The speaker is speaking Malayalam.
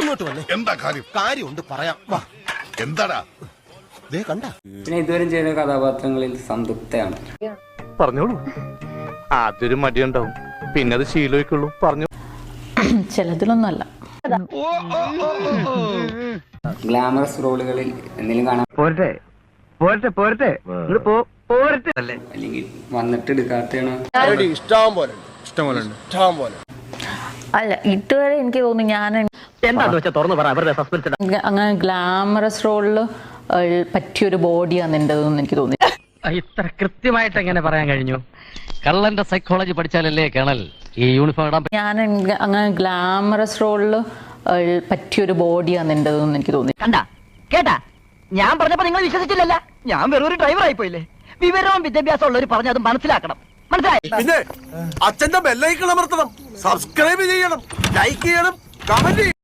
ഇങ്ങോട്ട് വന്നേ. എന്താ കാര്യം? കാര്യമുണ്ട് പറയാം. വാ. എന്താടാ? ദേ കണ്ട. പിന്നെ ഇതുവരെ ചെയ്ത കഥാപാത്രങ്ങളിൽ സംതൃപ്തയാണ്. പറഞ്ഞോളൂ. ആദ്യൊരു മടിയുണ്ടാവും, പിന്നെ അത് ശീലമായിക്കുള്ളൂ. പറഞ്ഞു. ചിലതിലൊന്നുമല്ല. ഗ്ലാമറസ് റോളുകളിൽ എന്തെങ്കിലും കാണാൻ അല്ലെങ്കിൽ വന്നിട്ട് എടുക്കാത്തയാണോ? അല്ല, ഇതുവരെ എനിക്ക് തോന്നുന്നു ഞാൻ അങ്ങനെ ഗ്ലാമറസ് റോളിൽ പറ്റിയൊരു ബോഡിയാണ് എൻ്റെതെന്ന് എനിക്ക് തോന്നി. ഇത്ര കൃത്യമായിട്ട് എങ്ങനെ പറയാൻ കഴിഞ്ഞു? കള്ളന്റെ സൈക്കോളജി പഠിച്ചാലല്ലേ കേണൽ ഈ യൂണിഫോം ഇടാൻ. ഞാൻ അങ്ങനെ ഗ്ലാമറസ് റോളിൽ പറ്റിയൊരു ബോഡിയാണ് എൻ്റെതെന്ന് എനിക്ക് തോന്നി. കേട്ടാ, ഞാൻ പറഞ്ഞപ്പോ നിങ്ങൾ വിശ്വസിച്ചില്ലല്ല. ഞാൻ വെറൊരു ഡ്രൈവർ ആയിപ്പോയില്ലേ. വിവരവും വിദ്യാഭ്യാസം ഉള്ളവർ പറഞ്ഞത് മനസ്സിലാക്കണം. മനസ്സിലായി? പിന്നെ അച്ഛന്റെ ബെല്ലൈക്കൺ അമർത്തണം, സബ്സ്ക്രൈബ് ചെയ്യണം, ലൈക്ക് ചെയ്യണം, കമന്റ് ചെയ്യണം.